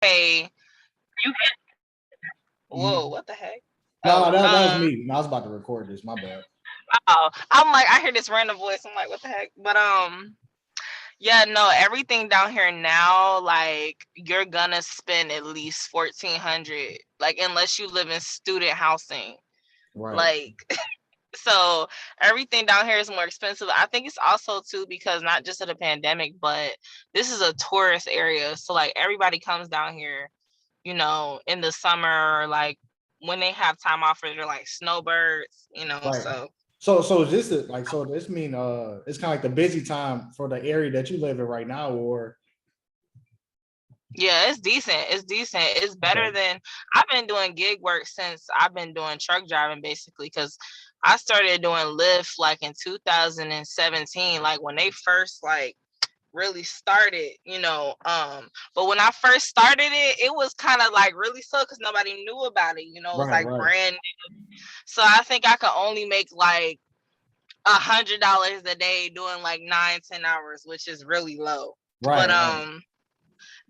pay, you whoa, Mhm. what the heck? No, Oh, that was me. No, I was about to record this. My bad. oh, I'm like, I hear this random voice. I'm like, what the heck? But yeah, no, everything down here now, like you're gonna spend at least 1,400, like unless you live in student housing, Right. like so everything down here is more expensive. I think it's also too because not just of the pandemic, but this is a tourist area, so like everybody comes down here, in the summer, like when they have time off for their like snowbirds, Right. so So is this so this mean it's kind of like the busy time for the area that you live in right now, or yeah, it's decent. It's decent. It's better okay. than I've been doing gig work since I've been doing truck driving basically because I started doing Lyft like in 2017, like when they first like really started, but when I first started it was kind of like really slow because nobody knew about it, it was Right, like right, brand new. So I think I could only make like $100 a day doing like 9-10 hours, which is really low. But right, right.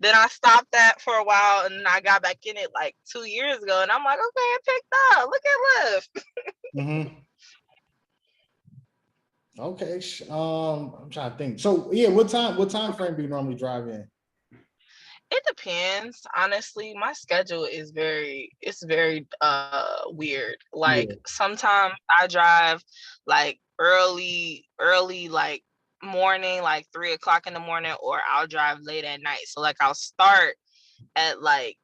then I stopped that for a while and I got back in it like 2 years ago and I'm like, okay, it picked up. Look at Lyft. Mm-hmm. Okay. I'm trying to think. So yeah, what time frame do you normally drive in? It depends. Honestly, my schedule is very weird. Like Yeah. sometimes I drive like early like morning, like 3 o'clock in the morning, or I'll drive late at night. So like I'll start at like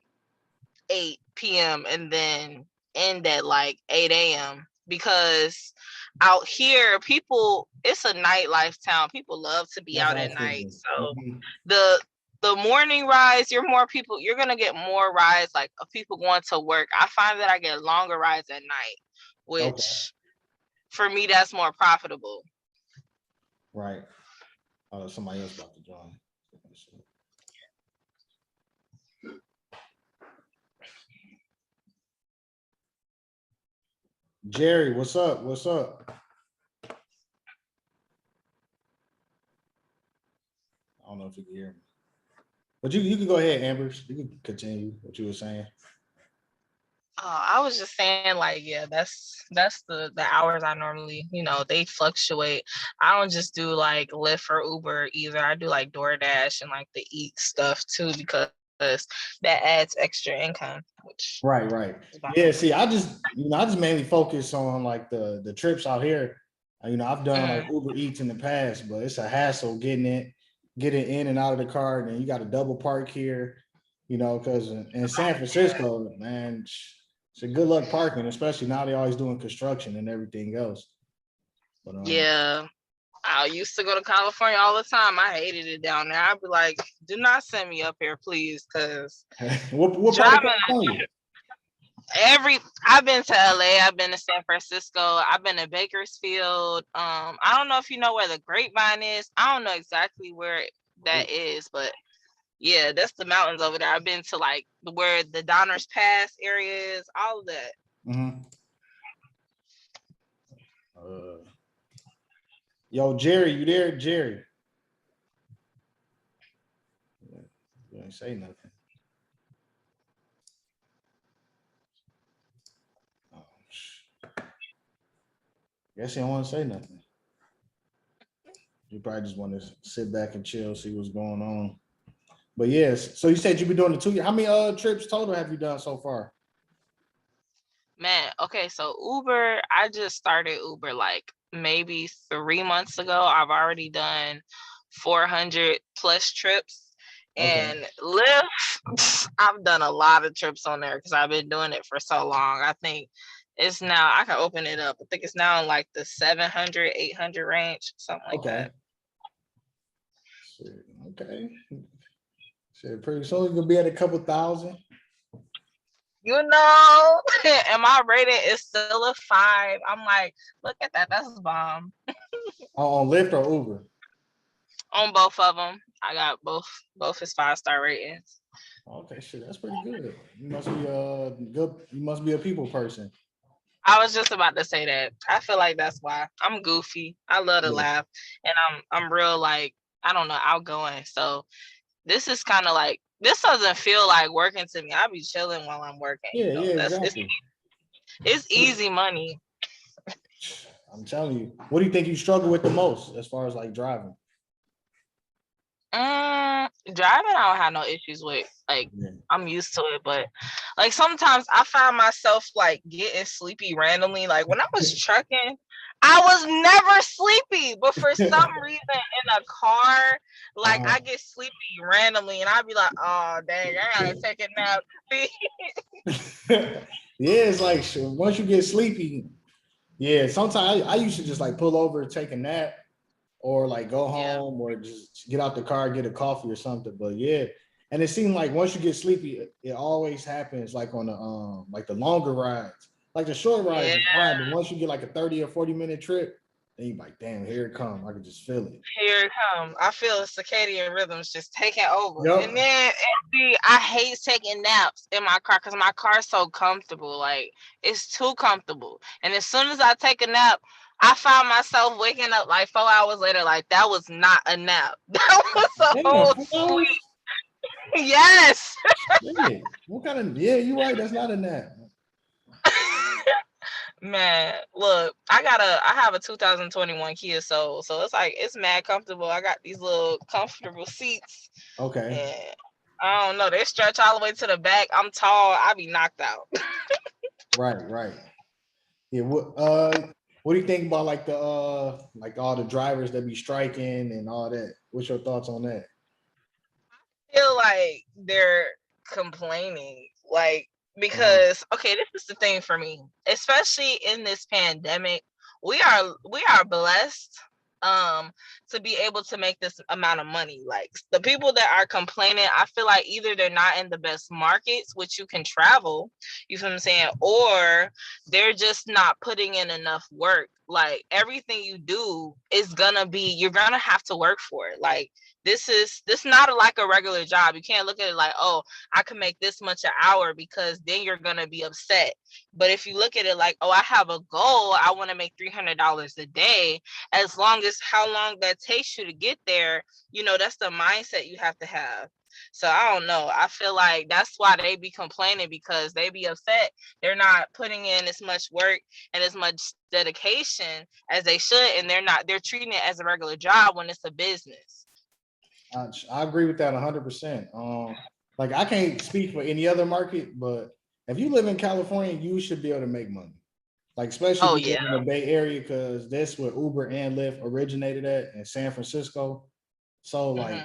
8 p.m. and then end at like 8 a.m. because out here people it's a nightlife town. People love to be That's out what I at was night. thinking. So Hmm. the morning rides, you're gonna get more rides like of people going to work. I find that I get longer rides at night, Okay. which for me that's more profitable. Right. Oh, somebody else about to join. Jerry, what's up? What's up? I don't know if you can hear me, but you can go ahead, Amber. You can continue what you were saying. I was just saying, like, yeah, that's the hours I normally, they fluctuate. I don't just do like Lyft or Uber either. I do like DoorDash and like the Eat stuff too because that adds extra income, which Right, right. is Yeah, see, I just mainly focus on like the trips out here. I've done like mm, Uber Eats in the past, but it's a hassle getting in and out of the car, and then you got to double park here, because in San Francisco, man, it's a good luck parking, especially now they're always doing construction and everything else. But yeah. I used to go to California all the time. I hated it down there. I'd be like, do not send me up here, please, because what part of driving California? every I've been to LA, I've been to San Francisco, I've been to Bakersfield. I don't know if you know where the Grapevine is. I don't know exactly where that is, but yeah, that's the mountains over there. I've been to like where the Donners Pass area is, all of that. Mm-hmm. Uh, Yo, Jerry, you there, Jerry? You ain't say nothing. Oh, guess he don't want to say nothing. You probably just want to sit back and chill, see what's going on. But yes, so you said you've been doing the 2 years. How many trips total have you done so far? Man, okay, so Uber, I just started Uber like maybe 3 months ago. I've already done 400 plus trips. Okay. And Lyft, I've done a lot of trips on there because I've been doing it for so long. I think it's now, I can open it up. I think it's now in like the 700, 800 range, something like Okay. that. Shit, okay. Shit, pretty soon you're gonna be at a couple thousand. And my rating is still a 5. I'm like, look at that. That's bomb. On Lyft or Uber. On both of them. I got both his 5-star ratings. Okay, shit, that's pretty good. You must be good. You must be a people person. I was just about to say that. I feel like that's why I'm goofy. I love to Yeah. laugh, and I'm real like I don't know outgoing. So this is kind of like this doesn't feel like working to me. I be chilling while I'm working. Yeah, You know, yeah, that's exactly. it's easy money. I'm telling you. What do you think you struggle with the most as far as like driving? Driving, I don't have no issues with. Like, Yeah. I'm used to it, but like sometimes I find myself like getting sleepy randomly. Like when I was trucking, I was never sleepy, but for some reason in a car, like I get sleepy randomly, and I'd be like, "Oh dang, I gotta take a nap." Yeah, it's like once you get sleepy, yeah. Sometimes I used to just like pull over, take a nap, or like go Yeah, home, or just get out the car, get a coffee or something. But yeah, and it seemed like once you get sleepy, it always happens like on the like the longer rides. Like the short rides yeah. is fine, but once you get like a 30 or 40 minute trip, then you like, damn, here it come. I can just feel it. Here it comes. I feel circadian rhythms just taking over. And Yep. then see, I hate taking naps in my car because my car's so comfortable. Like it's too comfortable. And as soon as I take a nap, I find myself waking up like 4 hours later, like that was not a nap. That was a Damn, whole 4 hours? sleep. Yes. Yeah. What kind of yeah, you're right. That's not a nap. Man, look, I have a 2021 Kia Soul, so it's like it's mad comfortable. I got these little comfortable seats. Okay. And I don't know. They stretch all the way to the back. I'm tall. I be knocked out. Right, right. Yeah, what do you think about like all the drivers that be striking and all that? What's your thoughts on that? I feel like they're complaining. Like, Uh-huh. because okay, this is the thing for me, especially in this pandemic, we are blessed to be able to make this amount of money. Like the people that are complaining, I feel like either they're not in the best markets which you can travel, you feel what I'm saying, or they're just not putting in enough work. Like everything you do is gonna be, you're gonna have to work for it. Like this not like a regular job. You can't look at it like, oh, I can make this much an hour, because then you're gonna be upset. But if you look at it like, oh, I have a goal, I want to make $300 a day, as long as how long that takes you to get there, that's the mindset you have to have. So I don't know. I feel like that's why they be complaining, because they be upset. They're not putting in as much work and as much dedication as they should, and they're treating it as a regular job when it's a business. I agree with that 100%. Like I can't speak for any other market, but if you live in California, you should be able to make money. Like especially Oh if you yeah. live in the Bay Area, because that's where Uber and Lyft originated at in San Francisco. So like,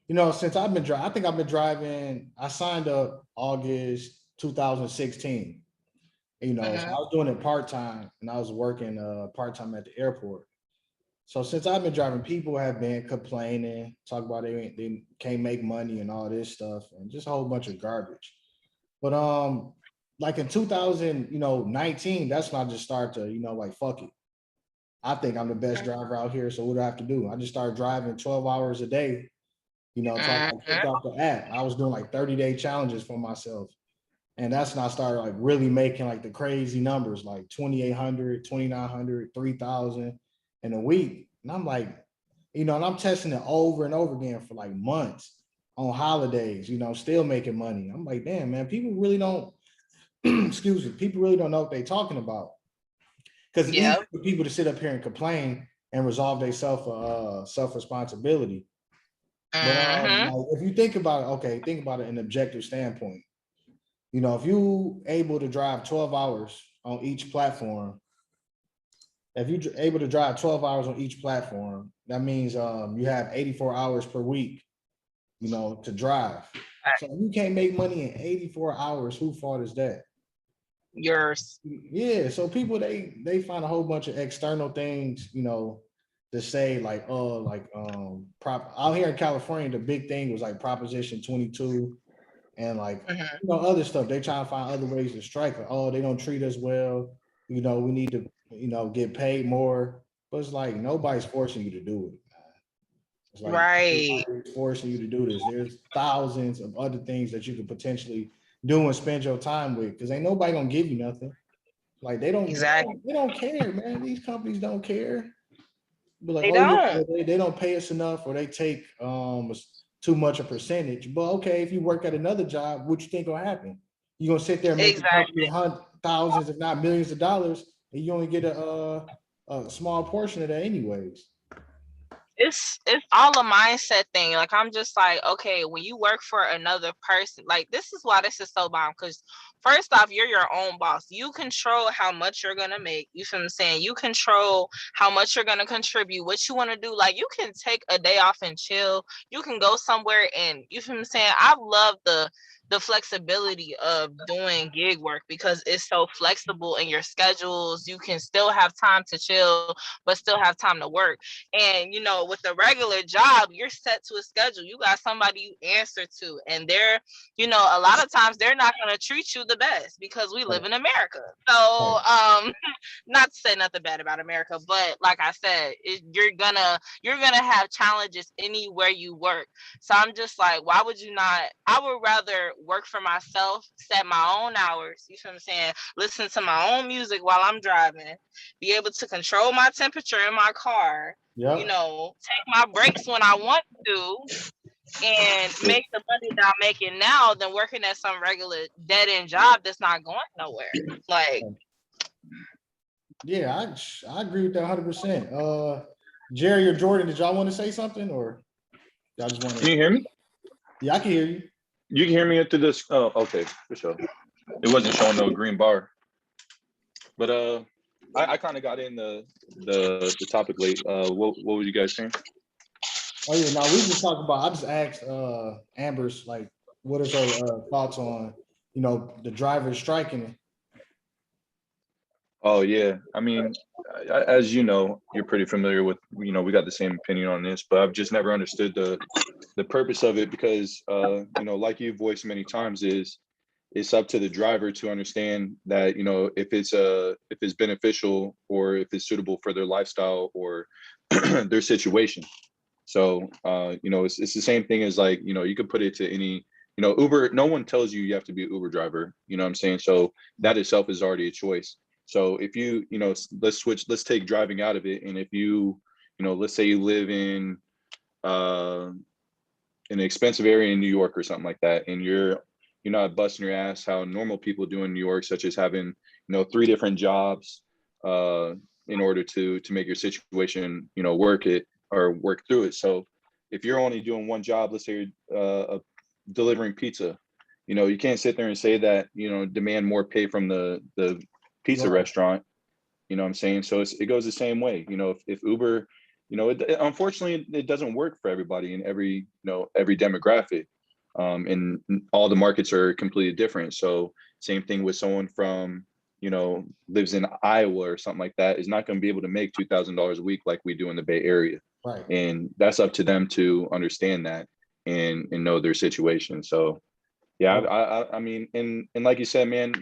Hmm. since I've been driving, I think I've been driving. I signed up August 2016. So I Hmm. was doing it part time, and I was working part time at the airport. So since I've been driving, people have been complaining, talk about they can't make money and all this stuff, and just a whole bunch of garbage. But like in 2000, 19, that's when I just started to, like fuck it. I think I'm the best driver out here, so what do I have to do? I just started driving 12 hours a day, until I kicked Hmm. off the app. I was doing like 30-day challenges for myself. And that's when I started like really making like the crazy numbers, like 2,800, 2,900, 3,000 in a week. And I'm like, and I'm testing it over and over again for like months on holidays, still making money. I'm like, damn, man, people really don't, excuse me, people really don't know what they're talking about. Because it's easy Yep. for people to sit up here and complain and resolve their self responsibility. But Hmm. like, if you think about it, okay, think about it in an objective standpoint. If you able to drive 12 hours on each platform, if you're able to drive 12 hours on each platform, that means you have 84 hours per week, to drive. So if you can't make money in 84 hours, whose fault is that? Yours. Yeah. So people they find a whole bunch of external things, to say like, oh, like prop out here in California, the big thing was like Proposition 22 and like Hmm. other stuff. They try to find other ways to strike. Like, oh, they don't treat us well. We need to get paid more. But it's like nobody's forcing you to do it. It's like Right. nobody's forcing you to do this. There's thousands of other things that you could potentially do and spend your time with, because ain't nobody gonna give you nothing. Like they don't, they Exactly. don't, they don't care, man. These companies don't care. But like, They oh yeah, don't. they don't pay us enough, or they take too much a percentage. But okay, if you work at another job, what you think gonna happen? You're gonna sit there and make the company Exactly. thousands, if not millions of dollars, and you only get a small portion of that anyways. It's all a mindset thing. Like I'm just like, okay, when you work for another person, like this is why this is so bomb. Because first off, you're your own boss. You control how much you're gonna make. You feel what I'm saying? You control how much you're gonna contribute, what you want to do. Like you can take a day off and chill. You can go somewhere and you feel what I'm saying? I love the flexibility of doing gig work because it's so flexible in your schedules. You can still have time to chill, but still have time to work. And with a regular job, you're set to a schedule. You got somebody you answer to, and they're, a lot of times they're not going to treat you the best because we live Right. in America. So, Right. not to say nothing bad about America, but like I said, you're gonna have challenges anywhere you work. So I'm just like, why would you not? I would rather work for myself, set my own hours. You feel what I'm saying? Listen to my own music while I'm driving, be able to control my temperature in my car, Yep. take my breaks when I want to, and make the money that I'm making now than working at some regular dead end job that's not going nowhere. Like, Yeah, I agree with that 100%. Jerry or Jordan, did y'all want to say something, or y'all just want Can to? you hear me? Yeah, I can hear you. You can hear me into this. Oh, okay, for sure. It wasn't showing no green bar, but I kind of got in the topic late. What were you guys saying? Oh yeah, no, we just talked about. I just asked Amber's like, what is her thoughts on the drivers striking? Oh yeah, I mean, as you know, you're pretty familiar with. We got the same opinion on this, but I've just never understood the purpose of it because like you voiced many times, is it's up to the driver to understand that if it's beneficial or if it's suitable for their lifestyle or their situation. So it's the same thing as like you could put it to any Uber. No one tells you have to be an Uber driver. You know what I'm saying? So that itself is already a choice. So if let's take driving out of it, and if let's say you live in uh, an expensive area in New York or something like that, and you're not busting your ass how normal people do in New York, such as having three different jobs in order to make your situation work it or work through it. So if you're only doing one job, let's say you're delivering pizza, you can't sit there and say that demand more pay from the pizza Right. restaurant. You know what I'm saying? So it goes the same way. If Uber, unfortunately, it doesn't work for everybody in every demographic. And all the markets are completely different. So same thing with someone from, lives in Iowa or something like that is not going to be able to make $2,000 a week like we do in the Bay Area. Right. And that's up to them to understand that and know their situation. So yeah, Right. I mean, and like you said, man,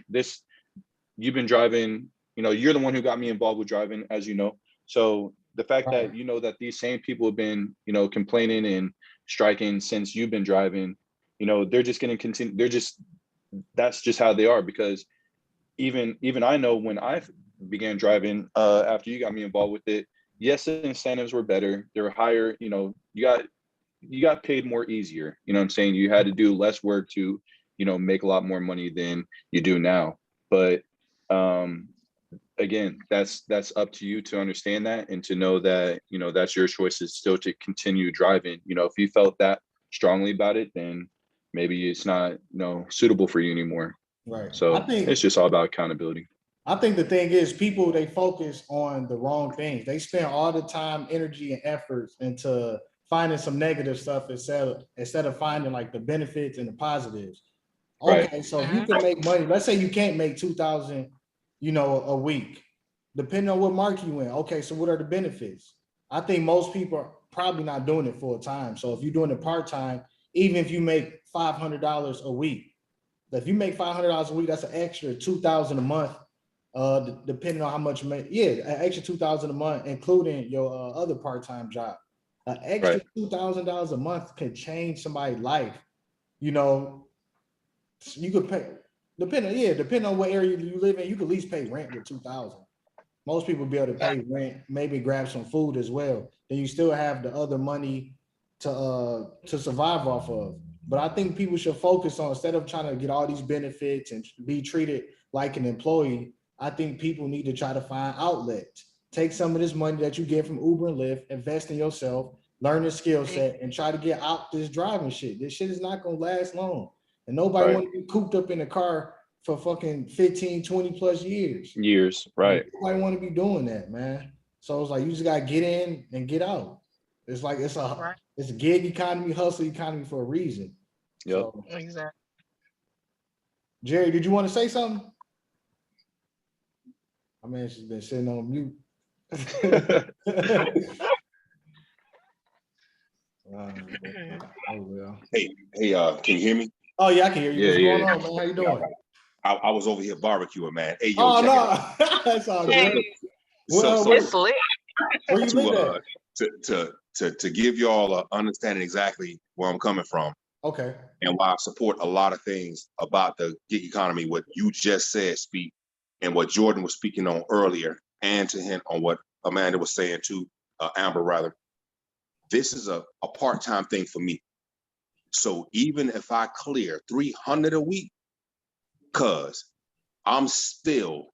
you've been driving, you're the one who got me involved with driving, as you know. So the fact Right. that that these same people have been, complaining and striking since you've been driving, they're just going to continue. That's just how they are. Because even I know when I began driving, after you got me involved with it, yes, the incentives were better. They were higher. You got paid more easier. You know what I'm saying? You had to do less work to, make a lot more money than you do now. But um again, that's up to you to understand that and to know that that's your choice is still to continue driving. If you felt that strongly about it, then maybe it's not suitable for you anymore. Right. I So think it's just all about accountability. I think the thing is people they focus on the wrong things. They spend all the time, energy, and efforts into finding some negative stuff instead of finding like the benefits and the positives. Right. Okay, so if you mhm. can make money, let's say you can't make 2,000, a week, depending on what market you in. Okay, so what are the benefits? I think most people are probably not doing it full time. So if you're doing it part time, even if you make $500 a week, if you make $500 a week, that's an extra 2,000 a month. Depending on how much you make, yeah, an extra 2,000 a month, including your other part time job. An extra Right. $2,000 a month can change somebody's life. You know, you could pay depending on what area you live in, you could at least pay rent with 2,000. Most people be able to pay rent, maybe grab some food as well. Then you still have the other money to survive off of. But I think people should focus on, instead of trying to get all these benefits and be treated like an employee, I think people need to try to find outlets. Take some of this money that you get from Uber and Lyft, invest in yourself, learn a skill set, and try to get out this driving shit. This shit is not gonna last long. And nobody want to be cooped up in a car for fucking 15, 20 plus years. Right. Nobody want to be doing that, man. So it's like you just gotta get in and get out. It's like it's a gig economy, hustle economy for a reason. Yep. So, Exactly. Jerry, did you want to say something? I mean, she's been sitting on mute. Oh well. Hey, can you hear me? Oh yeah, I can hear you. Yeah, What's going on, man? How you doing? I was over here barbecuing, man. Hey, yo, Oh check it no, that's all Hey, good. it's lit. Where you live at? to give y'all an understanding exactly where I'm coming from Okay. and why I support a lot of things about the gig economy, what you just said, speak, and what Jordan was speaking on earlier, and to hint on what Amanda was saying to Amber rather. This is a part-time thing for me. So even if I clear 300 a week, cause I'm still,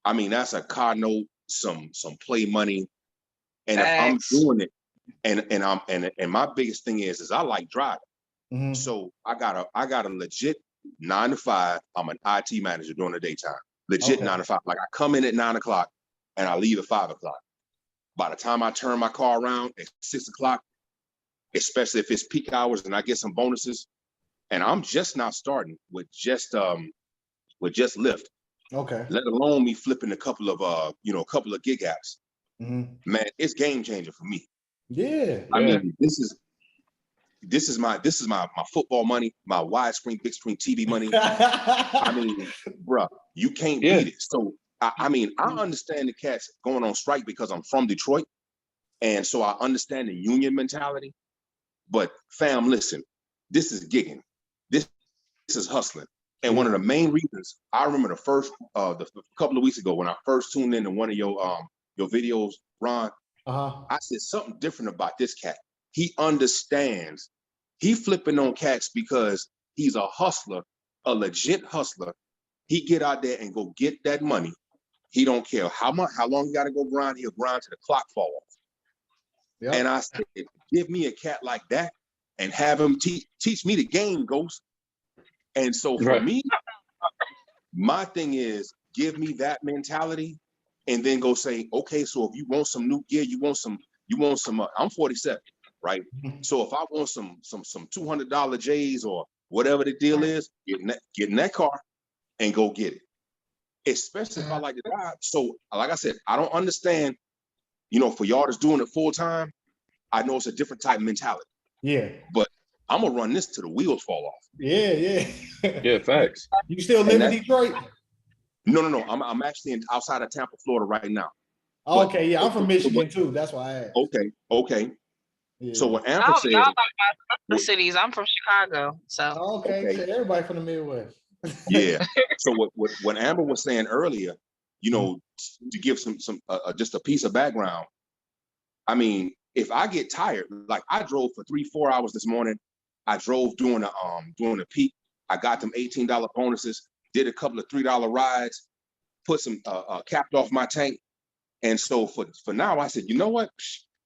I mean, that's a car note, some play money. And if I'm doing it, and my biggest thing is I like driving. Mm-hmm. So I got a legit 9 to 5. I'm an IT manager during the daytime. Legit 9 to 5. Like I come in at 9 o'clock and I leave at 5 o'clock. By the time I turn my car around at 6 o'clock, especially if it's peak hours and I get some bonuses, and I'm just now starting with just LYFT. Okay. Let alone me flipping a couple of gig apps. Mm-hmm. Man, it's game changer for me. Yeah. I mean, this is my football money, my widescreen, big screen TV money. I mean, bro, you can't beat it. So I mean, I understand the cats going on strike because I'm from Detroit, and so I understand the union mentality. But fam, listen, this is gigging. This is hustling. And one of the main reasons, I remember the couple of weeks ago when I first tuned into one of your videos, Ron, I said something different about this cat. He understands. He flipping on cats because he's a hustler, a legit hustler. He get out there and go get that money. He don't care how long he got to go grind. He'll grind till the clock fall off. Yep. And I said, give me a cat like that and have him teach me the game, Ghost. And so for me, my thing is give me that mentality and then go say, okay, so if you want some new gear, you want some, I'm 47, right? So if I want some $200 J's or whatever the deal is, get in that car and go get it. Especially if I like to drive. So like I said, I don't understand, for y'all that's doing it full time, I know it's a different type of mentality. Yeah. But I'm gonna run this till the wheels fall off. Yeah. Yeah, facts. You still live in Detroit? No. I'm actually outside of Tampa, Florida right now. Oh, okay, yeah, I'm from Michigan too. That's why I asked. Okay. Yeah. So what Amber said, y'all like my cities. I'm from Chicago, so okay. So everybody from the Midwest. Yeah. So what Amber was saying earlier, to give some just a piece of background. I mean, if I get tired, like I drove for 3-4 hours this morning. I drove during the peak. I got them $18 bonuses, did a couple of $3 rides, put some capped off my tank. And so for now, I said, you know what,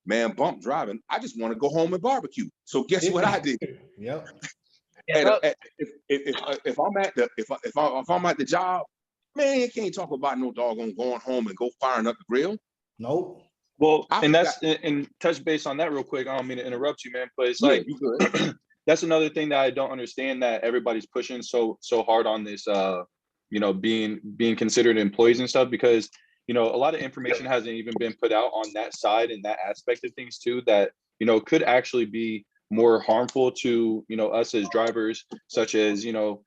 man, bump driving. I just want to go home and barbecue. So guess what I did? Yep. And if I'm at the job, man, you can't talk about no doggone going home and go firing up the grill. Nope. Well, and touch base on that real quick. I don't mean to interrupt you, man, but it's like that's another thing that I don't understand, that everybody's pushing so hard on this being considered employees and stuff, because a lot of information hasn't even been put out on that side and that aspect of things too, that could actually be more harmful to us as drivers, such as the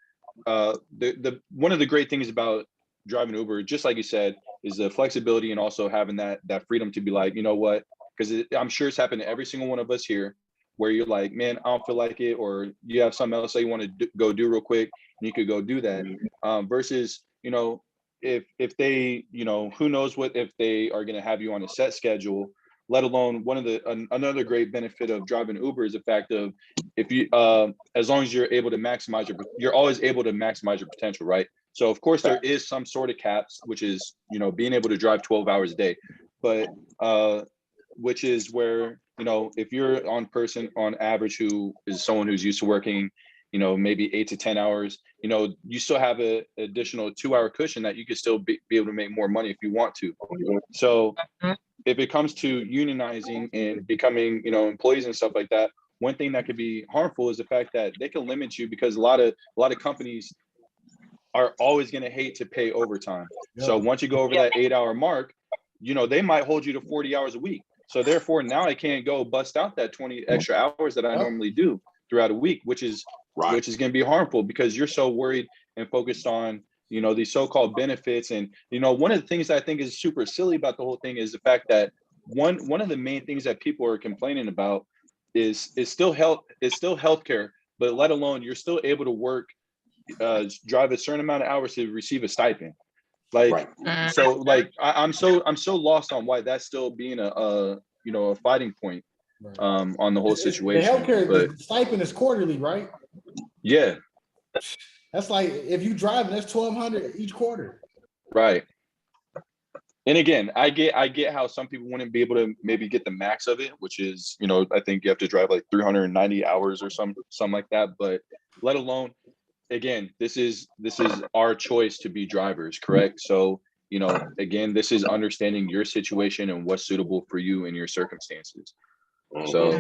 one of the great things about driving Uber, just like you said, is the flexibility and also having that freedom to be like, you know what, because I'm sure it's happened to every single one of us here, where you're like, man, I don't feel like it, or you have something else that you want to go do real quick, and you could go do that. Versus, if they, who knows what if they are going to have you on a set schedule let alone another great benefit of driving Uber is the fact of if you as long as you're able to maximize you're always able to maximize your potential, right? So of course there is some sort of caps, which is, you know, being able to drive 12 hours a day, but which is where, you know, if you're on average who is someone who's used to working, you know, maybe 8 to 10 hours, you know, you still have an additional 2-hour cushion that you could still be able to make more money if you want to. So if it comes to unionizing and becoming, you know, employees and stuff like that, one thing that could be harmful is the fact that they can limit you, because a lot of companies are always going to hate to pay overtime. Yeah. So once you go over that 8-hour mark, you know, they might hold you to 40 hours a week. So therefore now I can't go bust out that 20 extra hours that I normally do throughout a week, which is going to be harmful because you're so worried and focused on, you know, these so-called benefits. And, you know, one of the things that I think is super silly about the whole thing is the fact that one of the main things that people are complaining about is still healthcare, but let alone you're still able to work, drive a certain amount of hours to receive a stipend. Like, so like I'm so lost on why that's still being a you know, a fighting point on the whole situation. The healthcare, but the stipend is quarterly, right? Yeah. That's like, if you drive, that's $1,200 each quarter. Right. And again, I get how some people wouldn't be able to maybe get the max of it, which is, you know, I think you have to drive like 390 hours or something like that. But let alone, again, this is our choice to be drivers, correct? So, you know, again, this is understanding your situation and what's suitable for you and your circumstances. So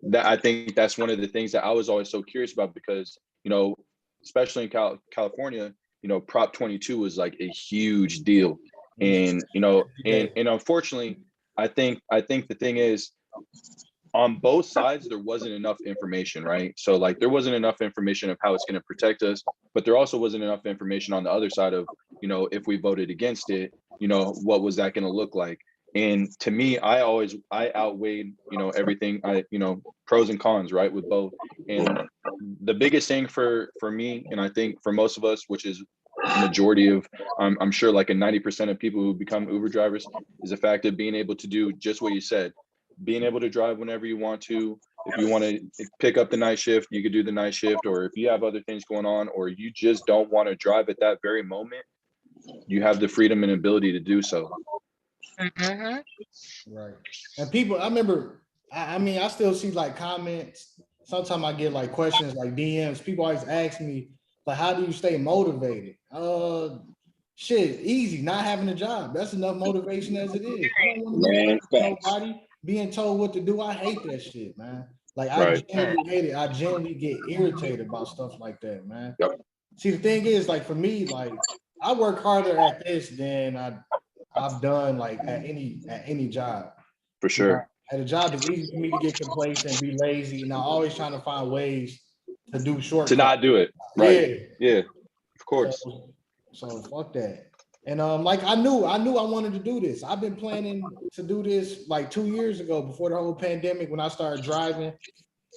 that, I think that's one of the things that I was always so curious about, because, you know, especially in California, you know, Prop 22 was like a huge deal. And, you know, and unfortunately, I think the thing is, on both sides, there wasn't enough information, right? So like there wasn't enough information of how it's going to protect us, but there also wasn't enough information on the other side of, you know, if we voted against it, you know, what was that going to look like? And to me, I outweighed, you know, everything, you know, pros and cons, right, with both. And the biggest thing for me, and I think for most of us, which is majority of, I'm sure like a 90% of people who become Uber drivers, is the fact of being able to do just what you said, being able to drive whenever you want to. If you want to pick up the night shift, you could do the night shift, or if you have other things going on, or you just don't want to drive at that very moment, you have the freedom and ability to do so. Right. And people, I remember, I mean, I still see like comments. Sometimes I get like questions, like DMs. People always ask me, like, how do you stay motivated? Shit, easy. Not having a job. That's enough motivation as it is. I don't want to know nobody being told what to do. I hate that shit, man. Like, I genuinely hate it. I genuinely get irritated about stuff like that, man. See, the thing is, like, for me, like, I work harder at this than I've done like at any job. For sure. You know, at a job, it's easy for me to get complacent, be lazy, and I'm always trying to find ways to do shortcuts. To not do it. Right. Yeah. Of course. So fuck that. And like I knew I wanted to do this. I've been planning to do this like 2 years ago, before the whole pandemic, when I started driving.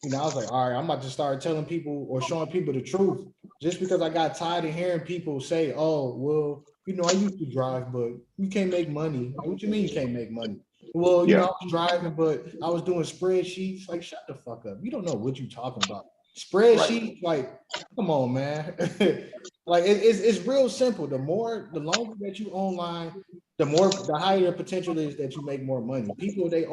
You know, I was like, all right, I'm about to start telling people or showing people the truth. Just because I got tired of hearing people say, oh, well, you know, I used to drive, but you can't make money. Like, what you mean you can't make money? Well, you know, I was driving, but I was doing spreadsheets. Like, shut the fuck up. You don't know what you're talking about. Spreadsheets, like, come on, man. Like, it's real simple. The longer that you online, the higher the potential is that you make more money. People, they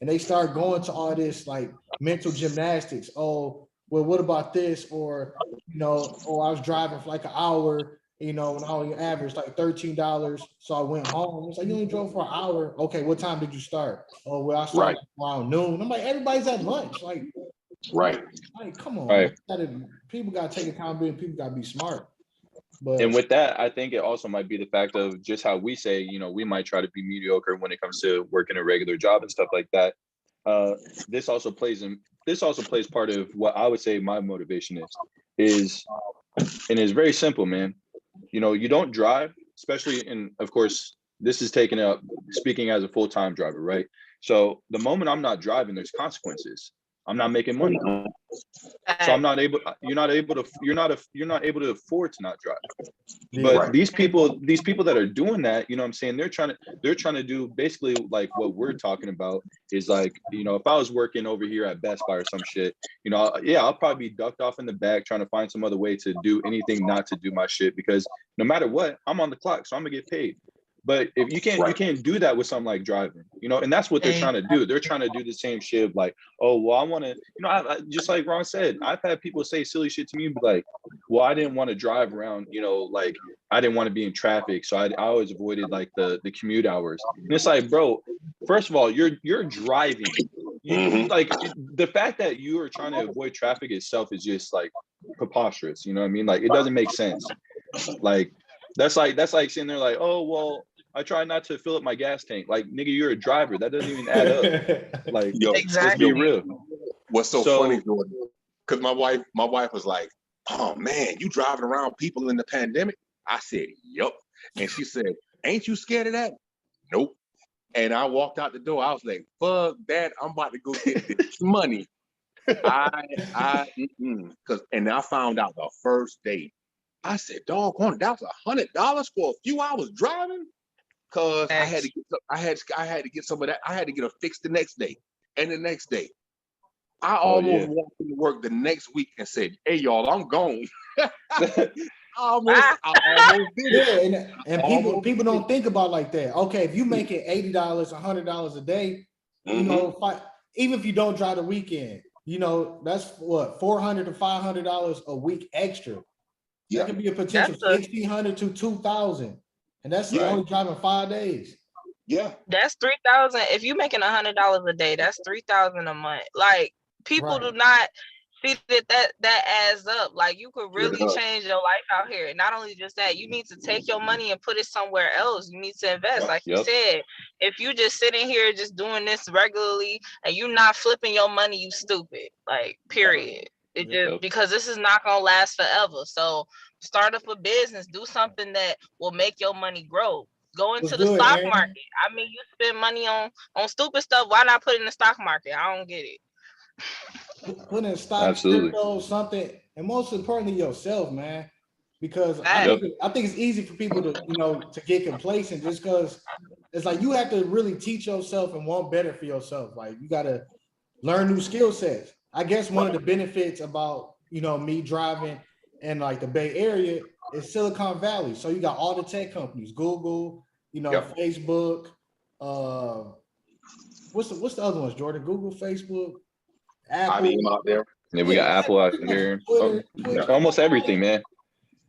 and they start going to all this like mental gymnastics. Oh, well, what about this? Or, you know, oh, I was driving for like an hour, you know, and I only averaged like $13. So I went home. It's like, you only drove for an hour. Okay, what time did you start? Oh, well, I started around noon. I'm like, everybody's at lunch. Like, come on. People got to take accountability. People got to be smart. But, and with that, I think it also might be the fact of just how we say, you know, we might try to be mediocre when it comes to working a regular job and stuff like that. This also plays part of what I would say my motivation is, and it's very simple, man. You know, you don't drive, especially, and of course, this is taken up speaking as a full-time driver, right? So the moment I'm not driving, there's consequences. I'm not making money. So I'm not able, you're not able to afford to not drive. But these people that are doing that, you know what I'm saying, they're trying to do basically like what we're talking about is like, you know, if I was working over here at Best Buy or some shit, you know, I'll probably be ducked off in the back trying to find some other way to do anything not to do my shit, because no matter what, I'm on the clock, so I'm gonna get paid. But if you can't do that with something like driving, you know, and that's what they're trying to do. They're trying to do the same shit of like, oh, well, I want to, you know, I just like Ron said, I've had people say silly shit to me, but like, well, I didn't want to drive around, you know, like I didn't want to be in traffic, so I always avoided like the commute hours. And it's like, bro, first of all, you're driving. Like the fact that you are trying to avoid traffic itself is just like preposterous. You know what I mean? Like it doesn't make sense. Like that's like sitting there like, oh well, I try not to fill up my gas tank. Like, nigga, you're a driver. That doesn't even add up. Like, let's be real. What's so funny, Jordan? Because my wife was like, "Oh man, you driving around people in the pandemic?" I said, "Yup." And she said, "Ain't you scared of that?" Nope. And I walked out the door. I was like, "Fuck that! I'm about to go get this money." And I found out the first day. I said, "Doggone, that was $100 for a few hours driving." Cause I had to get some of that. I had to get a fix the next day and the next day. I almost walked into work the next week and said, "Hey y'all, I'm gone." I almost did it. Yeah, and people don't think about like that. Okay, if you make it $80, $100 a day, you know, even if you don't drive the weekend, you know, that's what $400 to $500 a week extra. That could be a potential $1,600 to $2,000. And that's only driving 5 days. Yeah. That's $3,000. If you're making $100 a day, that's $3,000 a month. Like people do not see that adds up. Like you could really change your life out here. And not only just that, you need to take your money and put it somewhere else. You need to invest. Like you said, if you just sitting here just doing this regularly and you're not flipping your money, you stupid. Like period. It just because this is not gonna last forever. So start up a business, do something that will make your money grow. Go into the stock market. I mean, you spend money on stupid stuff. Why not put it in the stock market? I don't get it. Put in stocks, crypto, something, and most importantly, yourself, man. Because I think it's easy for people to, you know, to get complacent just because it's like you have to really teach yourself and want better for yourself. Like you got to learn new skill sets. I guess one of the benefits about, you know, me driving in like the Bay Area is Silicon Valley. So you got all the tech companies, Google, you know, Facebook. What's the other ones, Jordan? Google, Facebook, Apple. Out there. Yeah, we got Apple out here. Twitter, almost everything, man.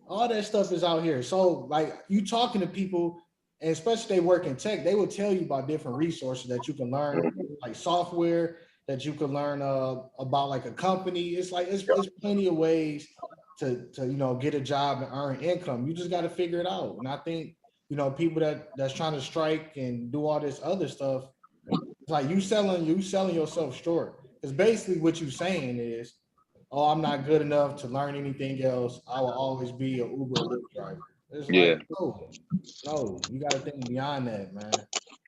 All that stuff is out here. So like you talking to people, and especially they work in tech, they will tell you about different resources that you can learn, like software that you can learn about like a company. It's like it's plenty of ways to you know get a job and earn income. You just got to figure it out. And I think, you know, people that's trying to strike and do all this other stuff, it's like you selling yourself short. Because basically what you're saying is, oh, I'm not good enough to learn anything else. I will always be an Uber or Lyft driver. It's like, no, you got to think beyond that, man.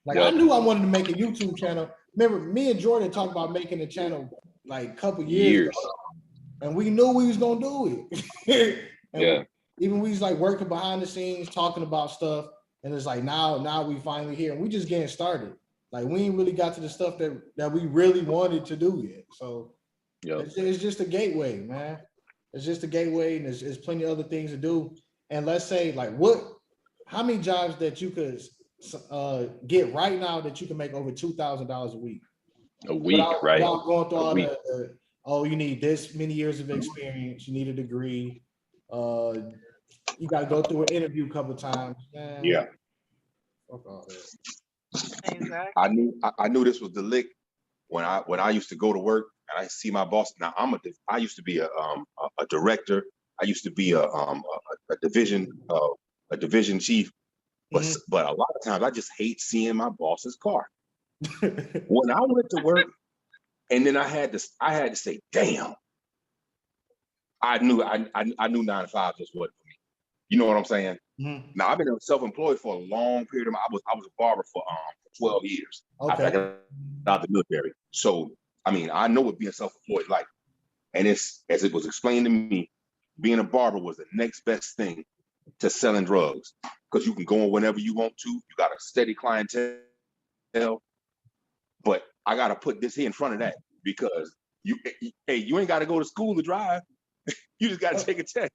Like I knew I wanted to make a YouTube channel. Remember, me and Jordan talked about making a channel like a couple years ago, and we knew we was gonna do it. Even we was like working behind the scenes, talking about stuff, and it's like now we finally here, and we just getting started. Like we ain't really got to the stuff that we really wanted to do yet. So it's just a gateway, man. It's just a gateway, and there's plenty of other things to do. And let's say like how many jobs that you could get right now that you can make over $2,000 a week? Without going through all you need this many years of experience, you need a degree, you got to go through an interview a couple of times. Man. Yeah. Fuck all that. Exactly. I knew this was the lick when I used to go to work and I see my boss. Now I used to be a director. I used to be a division chief, but a lot of times I just hate seeing my boss's car. When I went to work, and then I had to say, damn, I knew 9 to 5 just wasn't for me. You know what I'm saying? Now I've been self-employed for a long period of time. I was a barber for 12 years. Okay. I got out of the military. So I mean, I know what being self-employed like. And it's, as it was explained to me, being a barber was the next best thing to selling drugs, because you can go in whenever you want to. You got a steady clientele. But I got to put this here in front of that, because you ain't got to go to school to drive. You just got to take a test.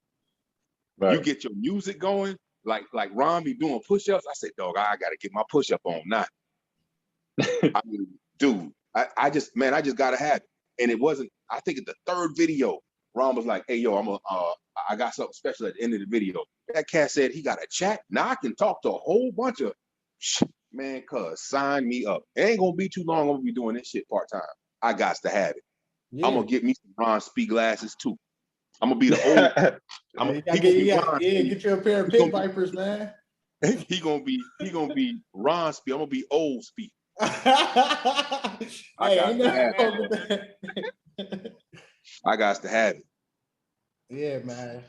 Right. You get your music going, like Ron be doing push-ups. I said, dog, I got to get my push-up on now. I mean, dude, I just got to have it. And it wasn't, I think at the third video, Ron was like, hey, yo, I got something special at the end of the video. That cat said he got a chat. Now I can talk to a whole bunch of, man, cuz sign me up. It ain't gonna be too long. I'm gonna be doing this shit part-time. I got to have it. Yeah. I'm gonna get me some Ron Speed glasses too. I'm gonna be the old. Get you a pair of pit vipers, man. He gonna be Ron Speed. I'm gonna be old Speed. I got to have it. Yeah, man.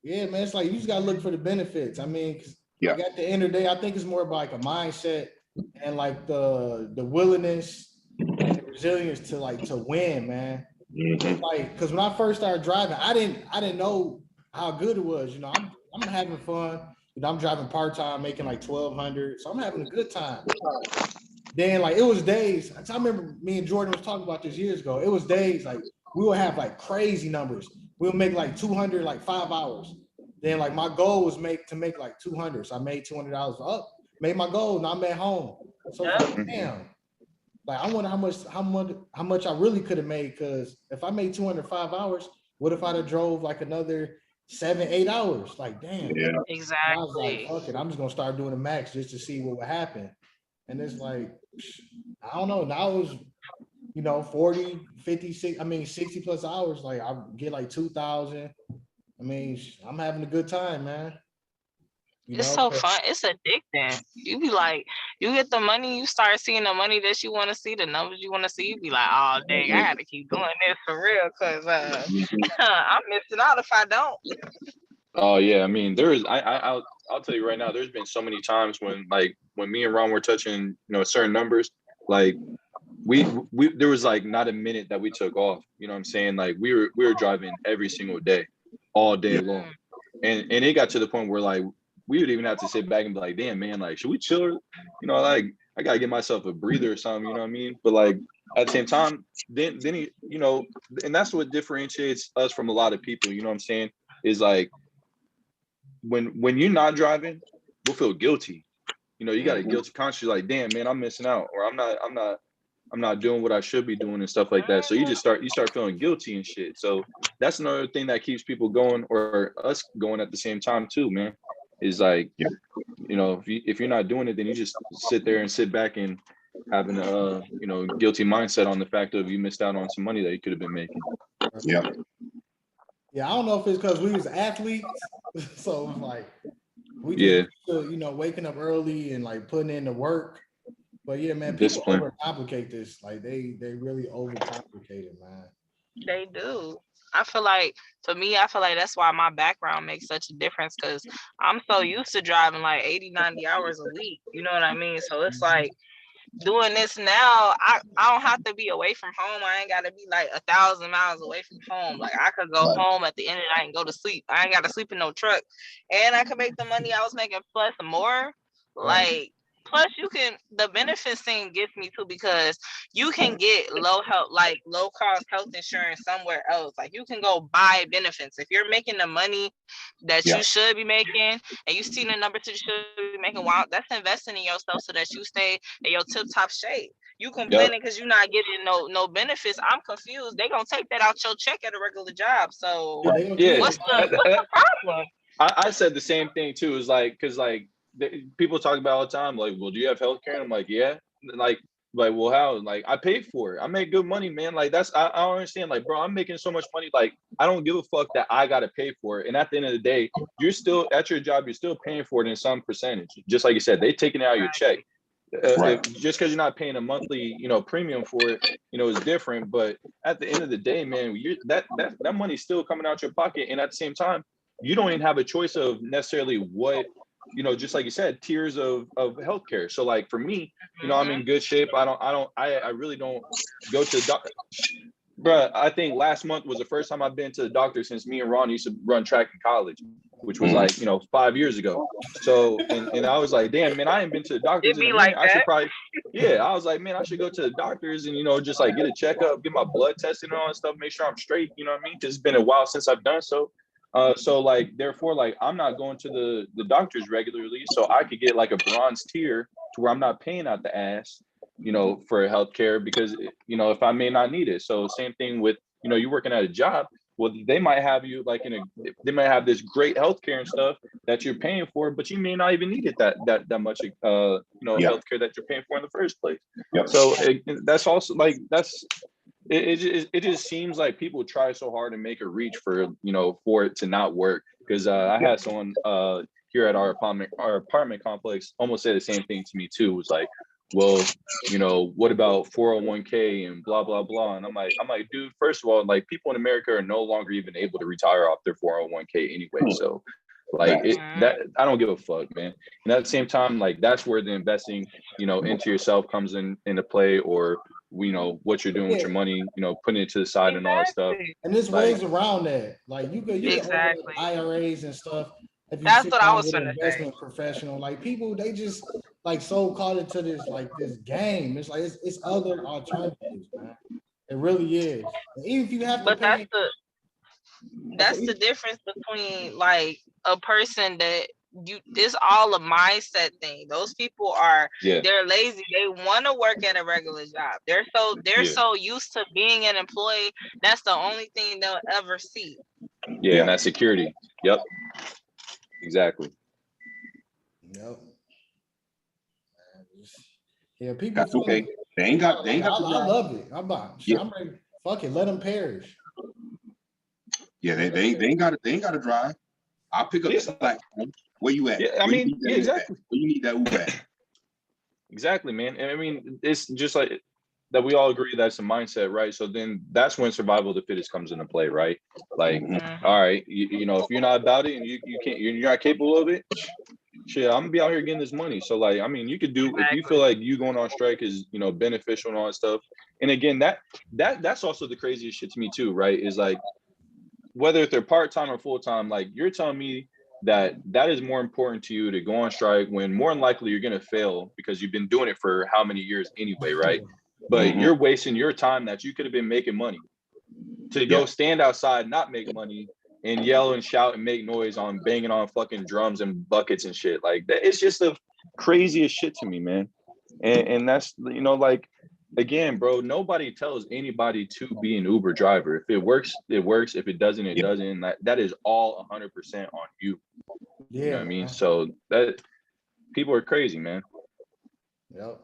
Yeah, man. It's like you just gotta look for the benefits. I mean, like at the end of the day, I think it's more about like a mindset and like the willingness and the resilience to win, man. Mm-hmm. Like, because when I first started driving, I didn't know how good it was. You know, I'm having fun. You know, I'm driving part-time, making like $1,200, so I'm having a good time. Then like it was days. I remember me and Jordan was talking about this years ago. It was days like we would have like crazy numbers. We'll make like 200 like 5 hours. Then like my goal was to make like 200. So I made $200 up, made my goal. Now I'm at home. So like, damn. Like I wonder how much I really could have made, because if I made 205 hours, what if I'd have drove like another 7-8 hours? Like damn. Yeah. Exactly. And I was like, fuck it, I'm just gonna start doing the max just to see what would happen. And it's like, I don't know. Now it was, you know, 40, 50, 60 plus hours. Like I get like 2,000. I mean, I'm having a good time, man. It's so fun. It's addicting. You be like, you get the money, you start seeing the money that you want to see, the numbers you want to see. You be like, oh, dang, I got to keep doing this for real, because I'm missing out if I don't. Oh, yeah. I mean, I'll tell you right now, there's been so many times when me and Ron were touching, you know, certain numbers, like we there was like not a minute that we took off. You know what I'm saying? Like we were driving every single day, all day long. And it got to the point where like we would even have to sit back and be like, damn, man, like, should we chill? You know, like I gotta give myself a breather or something, you know what I mean? But like at the same time, then he, you know, and that's what differentiates us from a lot of people, you know what I'm saying? Is like when you're not driving, we'll feel guilty. You know, you got a guilty conscience, like, damn, man, I'm missing out, or I'm not doing what I should be doing and stuff like that. So you start feeling guilty and shit. So that's another thing that keeps people going, or us going at the same time too, man. Is like, you know, if you're not doing it, then you just sit back and having a you know, guilty mindset on the fact of you missed out on some money that you could have been making. Yeah. Yeah, I don't know if it's because we was athletes, so like we just you know, waking up early and like putting in the work. But yeah, man, people overcomplicate this. Like they really overcomplicate it, man. They do. I feel like that's why my background makes such a difference, because I'm so used to driving like 80, 90 hours a week. You know what I mean? So it's like doing this now, I don't have to be away from home. I ain't got to be like 1,000 miles away from home. Like I could go home at the end of the night and go to sleep. I ain't got to sleep in no truck. And I could make the money I was making plus more. Like, plus the benefits thing gets me too, because you can get low cost health insurance somewhere else. Like you can go buy benefits. If you're making the money that you should be making, and you see the numbers that you should be making, wow, that's investing in yourself so that you stay in your tip top shape. You complaining because you're not getting no benefits. I'm confused. They gonna take that out your check at a regular job. So what's the problem? I said the same thing too. Is like, because like people talk about all the time, like, well, do you have health care? And I'm like, yeah. Like, well, how? Like, I paid for it. I make good money, man. Like, I don't understand. Like, bro, I'm making so much money. Like, I don't give a fuck that I got to pay for it. And at the end of the day, you're still at your job. You're still paying for it in some percentage. Just like you said, they taking it out of your check. Just because you're not paying a monthly, you know, premium for it, you know, is different. But at the end of the day, man, that money's still coming out your pocket. And at the same time, you don't even have a choice of necessarily what you know, just like you said, tiers of healthcare. So like for me, you know, I'm in good shape. I really don't go to the doctor. Bruh, I think last month was the first time I've been to the doctor since me and Ron used to run track in college, which was like, you know, 5 years ago. So, and I was like, damn, man, I ain't been to the doctors It in be a like minute. I should that. probably, yeah, I was like, man, I should go to the doctors and, you know, just like get a checkup, get my blood tested and all that stuff, make sure I'm straight, you know what I mean? Because it's been a while since I've done so. So like, therefore, like I'm not going to the doctors regularly, so I could get like a bronze tier to where I'm not paying out the ass, you know, for healthcare because, you know, if I may not need it. So same thing with, you know, you're working at a job. Well, they might have you like they might have this great healthcare and stuff that you're paying for, but you may not even need it that much, you know, healthcare that you're paying for in the first place. So that's also like it just seems like people try so hard to make a reach for, you know, for it to not work. Because I had someone here at our apartment complex almost say the same thing to me too. It was like, well, you know, what about 401k and blah blah blah? And I'm like, dude, first of all, like people in America are no longer even able to retire off their 401k anyway. So like that I don't give a fuck, man. And at the same time, like that's where the investing, you know, into yourself comes into play, or you know what you're doing with your money, you know, putting it to the side and all that stuff. And there's like, ways around that. Like you can open up IRAs and stuff. If you That's sit what I down was with an gonna investment say. professional, like people, they just like so caught into this like this game. It's like it's other alternatives, man. It really is. And even if you have to But pay, that's the difference between like a person that this all a mindset thing. Those people are they're lazy. They want to work at a regular job. They're so used to being an employee. That's the only thing they'll ever see. Yeah, and that security. Yep. Exactly. Yep. Yeah, people. That's okay. They ain't got. I love it. I'm ready. Fuck it. Let them perish. Yeah, they ain't got it. They ain't got to drive. I'll pick up the slack. Where you at? Yeah, I mean, exactly. Where you need that Uber at? Exactly, man. And I mean, it's just like that. We all agree that's a mindset, right? So then that's when survival of the fittest comes into play, right? Like, all right, you know, if you're not about it and you can't, you're not capable of it. Shit, I'm gonna be out here getting this money. So like, I mean, you could do if you feel like you going on strike is, you know, beneficial and all that stuff. And again, that's also the craziest shit to me too, right? Is like whether if they're part-time or full-time, like you're telling me that is more important to you to go on strike when more than likely you're going to fail because you've been doing it for how many years anyway, right? But you're wasting your time that you could have been making money to go stand outside, not make money, and yell and shout and make noise on banging on fucking drums and buckets and shit. Like that, it's just the craziest shit to me, man. And that's, you know, like, again, bro, nobody tells anybody to be an Uber driver. If it works, it works. If it doesn't, it doesn't. That is all 100% on you. Yeah, you know what I mean? So that people are crazy, man. Yep.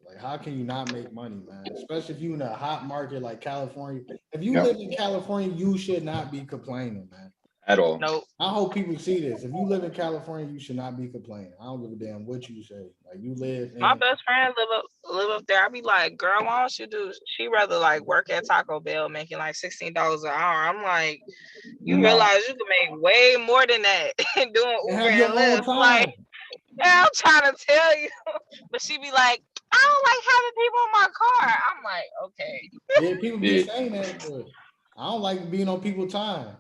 Like, how can you not make money, man? Especially if you're in a hot market like California. If you live in California, you should not be complaining, man. At all. Nope. I hope people see this. If you live in California, you should not be complaining. I don't give a damn what you say. Like you live. My best friend live up there. I be like, girl, why don't you do? She rather like work at Taco Bell making like $16 an hour. I'm like, you realize you can make way more than that doing Uber and Lyft. Like, yeah, I'm trying to tell you. But she be like, I don't like having people in my car. I'm like, okay. Yeah, people be saying that, but I don't like being on people's time.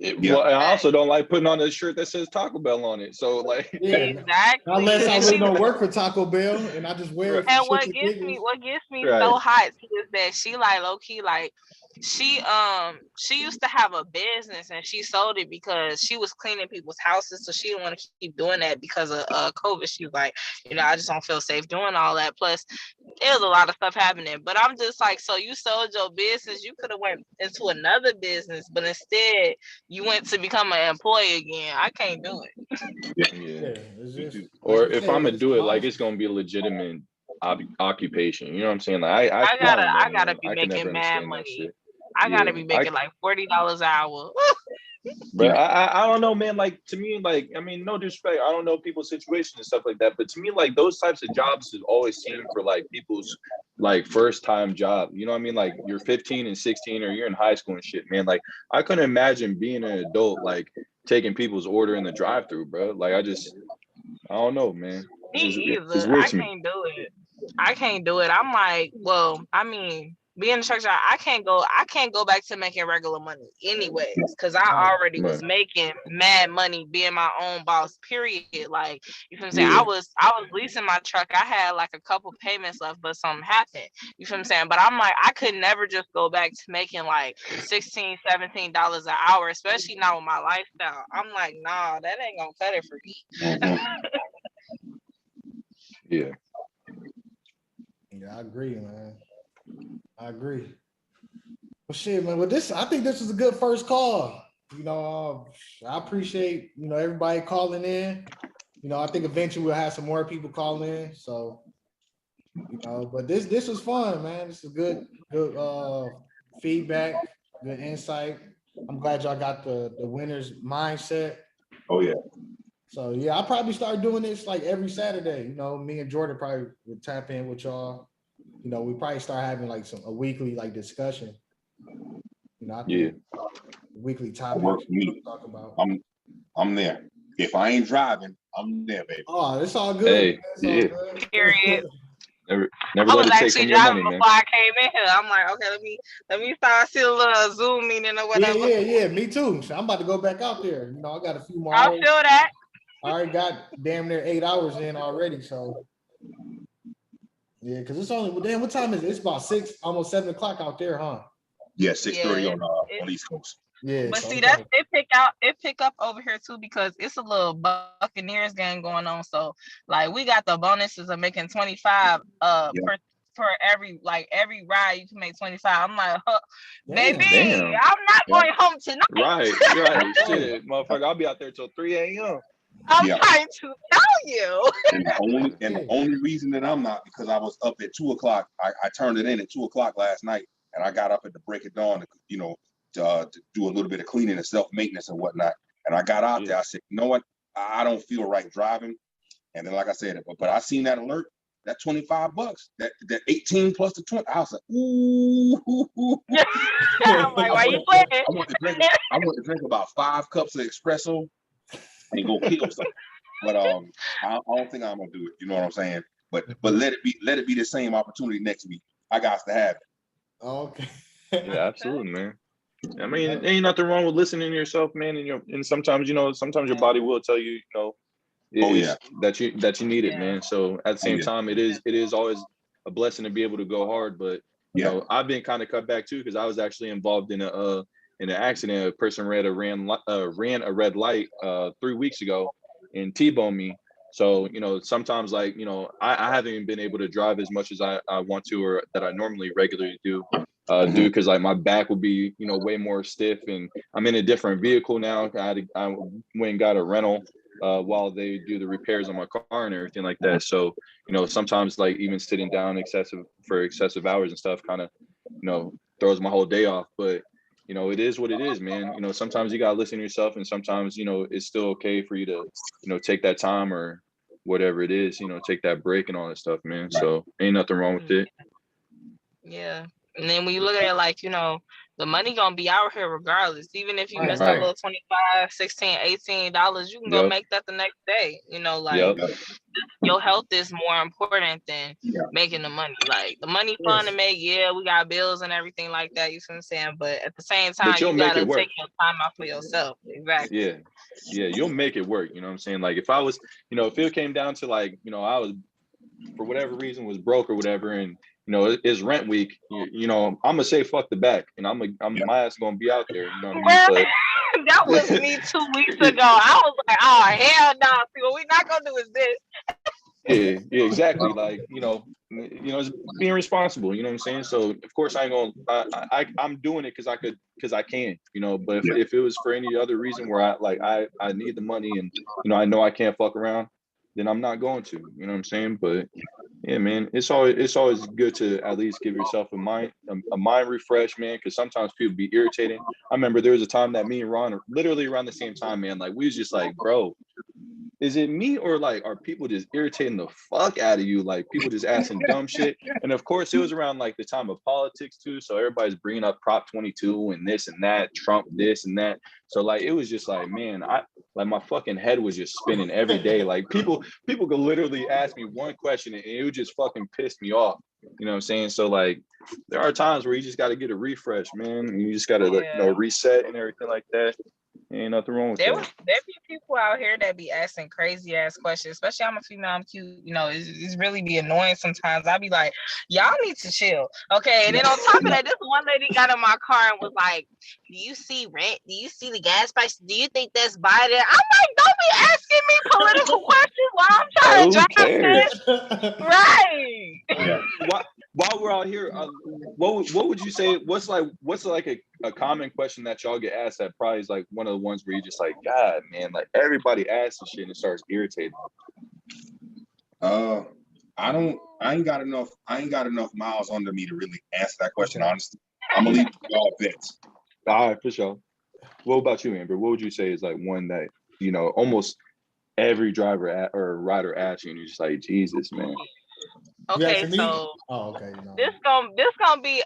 Well, I also don't like putting on a shirt that says Taco Bell on it. So like, exactly. Unless I really don't work for Taco Bell and I just wear it. And what gets me so hot is that she like low key like she used to have a business and she sold it because she was cleaning people's houses, so she didn't want to keep doing that because of COVID. She was like, you know, I just don't feel safe doing all that. Plus, there's a lot of stuff happening. But I'm just like, so you sold your business, you could have went into another business, but instead you went to become an employee again. I can't do it. Or if I'm gonna do it, like it's gonna be a legitimate occupation. You know what I'm saying? Like I gotta be making mad money. I gotta be making like $40 an hour. But I don't know, man. Like to me, like I mean, no disrespect. I don't know people's situations and stuff like that. But to me, like those types of jobs have always seemed for like people's like first time job. You know what I mean? Like you're 15 and 16, or you're in high school and shit, man. Like I couldn't imagine being an adult like taking people's order in the drive-through, bro. Like I don't know, man. Me It's either. weird I to me. can't do it. I can't do it. I'm like, well, I mean, being a truck driver, I can't go back to making regular money anyways, because I Right. already was Right. making mad money being my own boss, period. Like, you feel what I'm saying? Yeah. I was leasing my truck. I had like a couple payments left, but something happened. You feel what I'm saying? But I'm like, I could never just go back to making like $16, $17 an hour, especially now with my lifestyle. I'm like, nah, that ain't gonna cut it for me. Yeah. Yeah, I agree, man. I agree. Well, shit, man. Well, I think this is a good first call. I appreciate everybody calling in. I think eventually we'll have some more people call in. So, but this was fun, man. This is good feedback, good insight. I'm glad y'all got the winner's mindset. Oh yeah. So yeah, I'll probably start doing this like every Saturday. Me and Jordan probably would tap in with y'all. We probably start having like a weekly like discussion. I think weekly topics Work for me. talk about. I'm there. If I ain't driving, I'm there, baby. Oh, it's all good. Hey, It's all good. Period. Never I let was it take actually from your driving money, man. before I came in here. I'm like, okay, let me start see a little Zoom meeting or whatever. Yeah. Me too. So I'm about to go back out there. I got a few more I'll hours. feel that. I already got damn near 8 hours in already. So yeah, because it's only damn. What time is it? It's about 6, almost 7 o'clock out there, huh? Yeah, 6:30 on East Coast. Yeah. But So see, that's it pick up over here too, because it's a little Buccaneers game going on. So like we got the bonuses of making 25 per every ride you can make 25. I'm like, baby, Damn. I'm not going home tonight. Right. Shit, motherfucker, I'll be out there till 3 a.m. I'm trying to tell you. And the only reason that I'm not, because I was up at 2:00. I turned it in at 2:00 last night, and I got up at the break of dawn to do a little bit of cleaning and self-maintenance and whatnot. And I got out there. I said, you know what? I don't feel right driving. And then, like I said, but I seen that alert, that $25, that 18 plus the 20. I was like, ooh. I'm like, why you playing? I want to drink about 5 cups of espresso and go kill something. But I don't think I'm gonna do it. You know what I'm saying? But let it be the same opportunity next week. I got to have it. Okay. Yeah, absolutely, man. I mean, ain't nothing wrong with listening to yourself, man. And sometimes your body will tell you, that you need it, man. So at the same time, it is always a blessing to be able to go hard. But I've been kind of cut back too, because I was actually involved in an accident. A person ran a red light 3 weeks ago and T-boned me. So sometimes I haven't even been able to drive as much as I want to, or that I normally regularly do. Because like my back would be way more stiff, and I'm in a different vehicle now. I went and got a rental while they do the repairs on my car and everything like that. So sometimes like even sitting down excessive hours and stuff kind of throws my whole day off. But it is what it is, man. Sometimes you gotta listen to yourself, and sometimes it's still okay for you to take that time or whatever it is, take that break and all that stuff, man. So ain't nothing wrong with it. Yeah. And then when you look at it like, the money gonna be out here regardless. Even if you miss that little $25, $16, $18, you can go make that the next day. Your health is more important than making the money. Like the money fun to make, we got bills and everything like that. You see what I'm saying? But at the same time, you gotta take your time out for yourself. Exactly. Yeah, you'll make it work. You know what I'm saying? Like if I was, if it came down to like, I was for whatever reason was broke or whatever, and it's rent week, I'm gonna say fuck the back, and my ass gonna be out there. You know what I mean? But that was me 2 weeks ago. I was like, oh hell no! See, what we not gonna do is this. Yeah, exactly. Like it's being responsible. You know what I'm saying? So of course I ain't gonna. I'm doing it because I can. But if it was for any other reason where I need the money and I know I can't fuck around, then I'm not going to. You know what I'm saying? But yeah, man, it's always good to at least give yourself a mind refresh, man, because sometimes people be irritating. I remember there was a time that me and Ron, literally around the same time, man, like we was just like, bro, is it me or like are people just irritating the fuck out of you? Like people just asking dumb shit. And of course, it was around like the time of politics too. So everybody's bringing up Prop 22 and this and that, Trump this and that. So like it was just like, man, like my fucking head was just spinning every day. Like people could literally ask me one question and it would just fucking piss me off. You know what I'm saying? So like there are times where you just got to get a refresh, man. And you just got to reset and everything like that. Ain't nothing wrong with that. There be people out here that be asking crazy ass questions, especially I'm a female, I'm cute, you know, it's really be annoying sometimes. I be like, y'all need to chill. Okay. And then on top of that, this one lady got in my car and was like, do you see rent? Do you see the gas price? Do you think that's Biden? I'm like, don't be asking me political questions while I'm trying to drive. Right. Yeah. While we're out here, what would you say? What's like a common question that y'all get asked that probably is like one of the ones where you just like, God, man, like everybody asks this shit and it starts irritating. I ain't got enough miles under me to really answer that question, honestly. I'm gonna leave y'all vets. All right, for sure. What about you, Amber? What would you say is like one that, you know, almost every driver or rider asks you and you're just like, Jesus, man. Okay, so this gonna be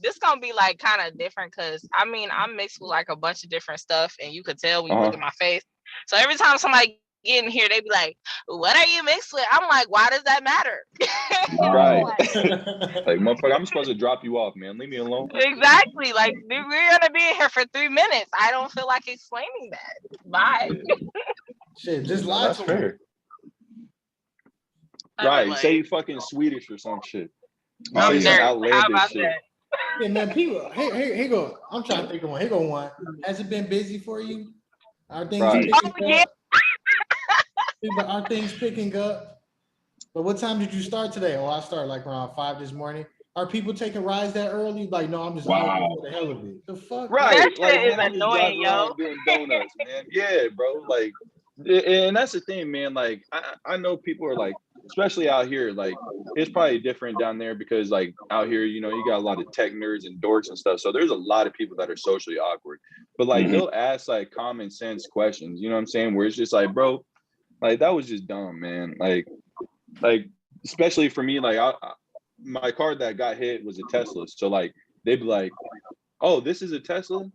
this gonna be like kind of different because I mean I'm mixed with like a bunch of different stuff and you could tell when you look at my face. So every time somebody get in here, they be like, "What are you mixed with?" I'm like, "Why does that matter?" Right. Like motherfucker, I'm supposed to drop you off, man. Leave me alone. Exactly. Like we're gonna be in here for 3 minutes. I don't feel like explaining that. Bye. Shit, just lie to me. Right, like, say you fucking Swedish or some shit. I'm there. How about shit. That? Yeah, man, people. Hey, go. I'm trying to think of one. Here go one. Has it been busy for you? Are things picking up? Are things picking up? But what time did you start today? Oh, I started like around 5 this morning. Are people taking rides that early? Like, no, I'm just out for the hell of it. The fuck? Right. That like, shit is annoying, yo. Doing donuts, man. Yeah, bro. Like, and that's the thing, man. Like, I know people are like, especially out here, like it's probably different down there because like out here, you know, you got a lot of tech nerds and dorks and stuff. So there's a lot of people that are socially awkward, but like they'll ask like common sense questions, you know what I'm saying? Where it's just like, bro, like that was just dumb, man. Like especially for me, like my car that got hit was a Tesla. So like they'd be like, oh, this is a Tesla?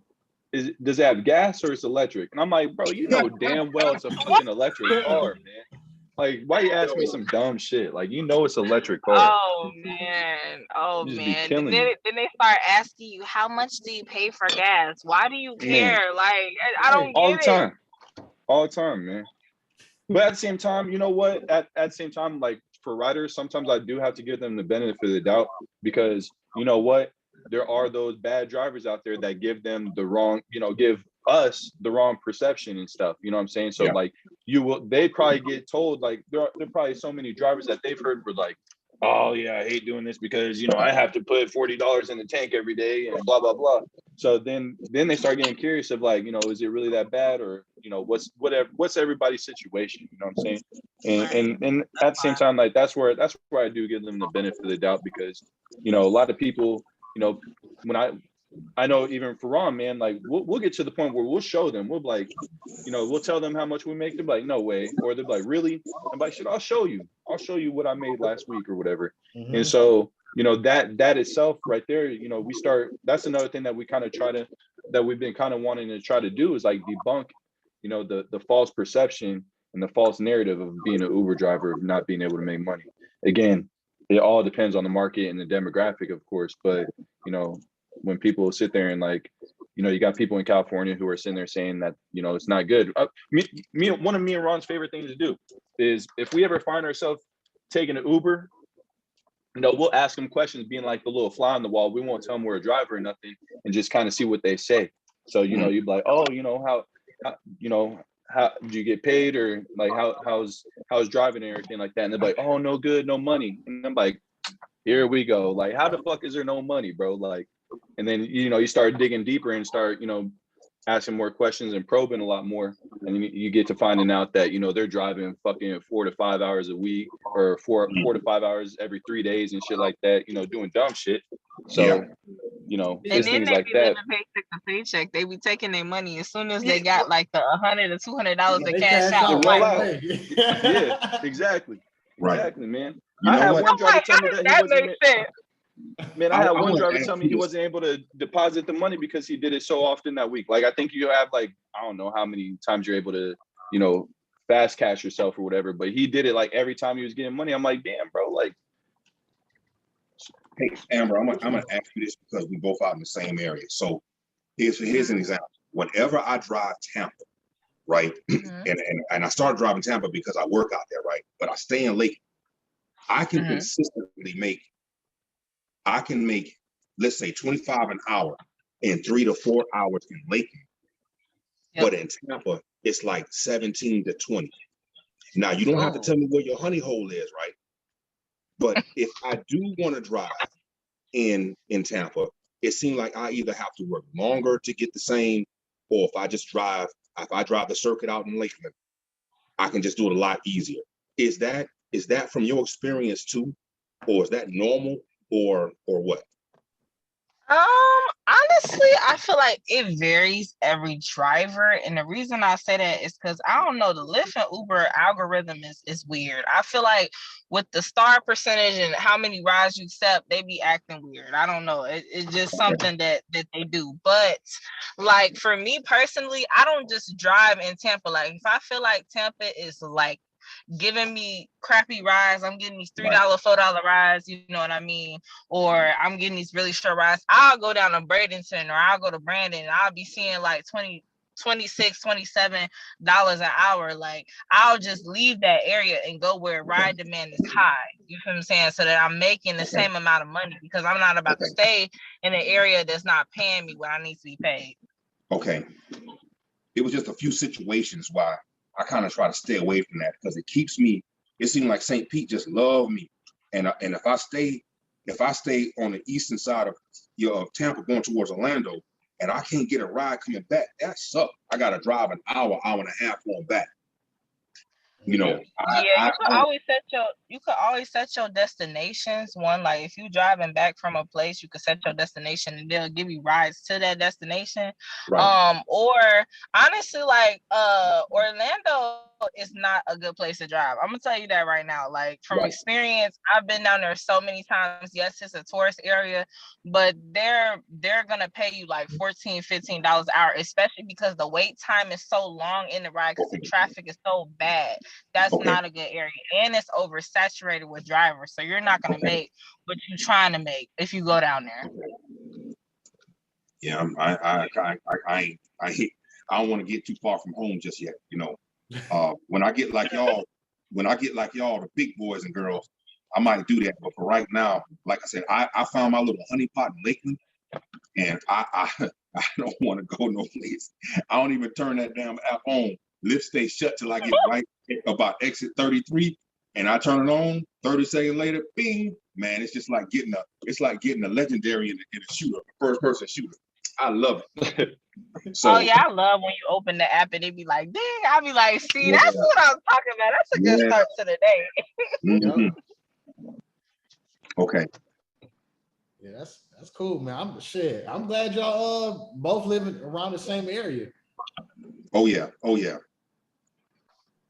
Does it have gas or it's electric? And I'm like, bro, you know damn well it's a fucking electric car, man. Like, why you ask me some dumb shit? Like, you know it's electric car. Oh man. Then they start asking you, how much do you pay for gas? Why do you care? Man. Like, I don't all get the time. All the time, man. But at the same time, you know what? At the same time, like for riders, sometimes I do have to give them the benefit of the doubt because you know what? There are those bad drivers out there that give them the wrong, you know, give us the wrong perception and stuff. You know what I'm saying? So like they probably get told like there are probably so many drivers that they've heard were like, oh yeah, I hate doing this because you know I have to put $40 in the tank every day and blah blah blah. So then they start getting curious of like, you know, is it really that bad or you know what's everybody's situation? You know what I'm saying? And at the same time, like that's where I do give them the benefit of the doubt because you know a lot of people, you know, when I know even for Ron, man, like we'll get to the point where we'll show them. We'll be like, you know, we'll tell them how much we make. They're like, no way. Or they're like, really? I'm like, shit, I'll show you what I made last week or whatever. Mm-hmm. And so, you know, that itself right there, you know, that's another thing that we've been kind of wanting to try to do is like debunk, you know, the false perception and the false narrative of being an Uber driver, of not being able to make money. Again, it all depends on the market and the demographic, of course, but you know, when people sit there and like, you know, you got people in California who are sitting there saying that, you know, it's not good. One of me and Ron's favorite things to do is if we ever find ourselves taking an Uber, you know, we'll ask them questions being like the little fly on the wall. We won't tell them we're a driver or nothing and just kind of see what they say. So, you know, you'd be like, oh, you know, how do you get paid or like how's driving and everything like that? And they're like, oh, no good, no money. And I'm like, here we go. Like, how the fuck is there no money, bro? Like, and then, you know, you start digging deeper and start, you know, asking more questions and probing a lot more. And you get to finding out that, you know, they're driving fucking 4 to 5 hours a week or 4 to 5 hours every 3 days and shit like that, you know, doing dumb shit. So, you know, And it's then things they like be that. living paycheck to paycheck. They be taking their money as soon as they got like the $100 or $200 to They cash out. They I'm roll like, out. Yeah, exactly. Right. Exactly, man. You I know had what? one driver tell me how that does he that wasn't. make sense? Man, I had one want to driver ask tell me you he this. wasn't able to deposit the money because he did it so often that week. Like, I think you have like, I don't know how many times you're able to, you know, fast cash yourself or whatever, but he did it like every time he was getting money. I'm like, damn, bro, like. Hey, Amber, I'm gonna ask you this because we both out in the same area. So here's an example. Whenever I drive Tampa, right, and I started driving Tampa because I work out there, right, but I stay in Lake. I can consistently make, let's say 25 an hour in 3 to 4 hours in Lake. Yep. But in Tampa, it's like 17 to 20. Now you don't have to tell me where your honey hole is, right? But if I do want to drive in Tampa, it seems like I either have to work longer to get the same, or if I drive the circuit out in Lakeland, I can just do it a lot easier. Is that from your experience too, or is that normal, or what? Honestly, I feel like it varies every driver, and the reason I say that is because I don't know, the Lyft and Uber algorithm is weird. I feel like with the star percentage and how many rides you accept, they be acting weird. I don't know. It's just something that they do. But like for me personally, I don't just drive in Tampa. Like if I feel like Tampa is like giving me crappy rides, I'm getting these $3, $4 rides, you know what I mean? Or I'm getting these really short rides, I'll go down to Bradenton or I'll go to Brandon and I'll be seeing like 20, 26, $27 an hour. Like I'll just leave that area and go where ride demand is high. You feel what I'm saying? So that I'm making the same amount of money because I'm not about to stay in an area that's not paying me what I need to be paid. Okay. It was just a few situations why I kind of try to stay away from that because it seems like St. Pete just love me. And if I stay on the eastern side of Tampa going towards Orlando and I can't get a ride coming back, that sucks. I got to drive an hour and a half going back. You know, you could always set your destinations. One, like if you driving back from a place, you could set your destination and they'll give you rides to that destination. Right. Or honestly, like Orlando is not a good place to drive. I'm gonna tell you that right now. Like from experience, I've been down there so many times. Yes, it's a tourist area, but they're gonna pay you like $14, $15 an hour, especially because the wait time is so long in the ride because the traffic is so bad. That's not a good area, and it's oversaturated with drivers. So you're not gonna make what you're trying to make if you go down there. Yeah, I don't want to get too far from home just yet. You know, when I get like y'all, the big boys and girls, I might do that. But for right now, like I said, I found my little honey pot in Lakeland, and I don't want to go no place. I don't even turn that damn app on. Lyft stays shut till I get right about exit 33, and I turn it on. 30 seconds later, bing, man, it's just like getting a legendary in a shooter, a first person shooter. I love it. So, I love when you open the app and it be like, ding. I'll be like, see, that's what I'm talking about. That's a good start to the day. Okay. Yeah, that's cool, man. I'm glad y'all both living around the same area. Oh yeah.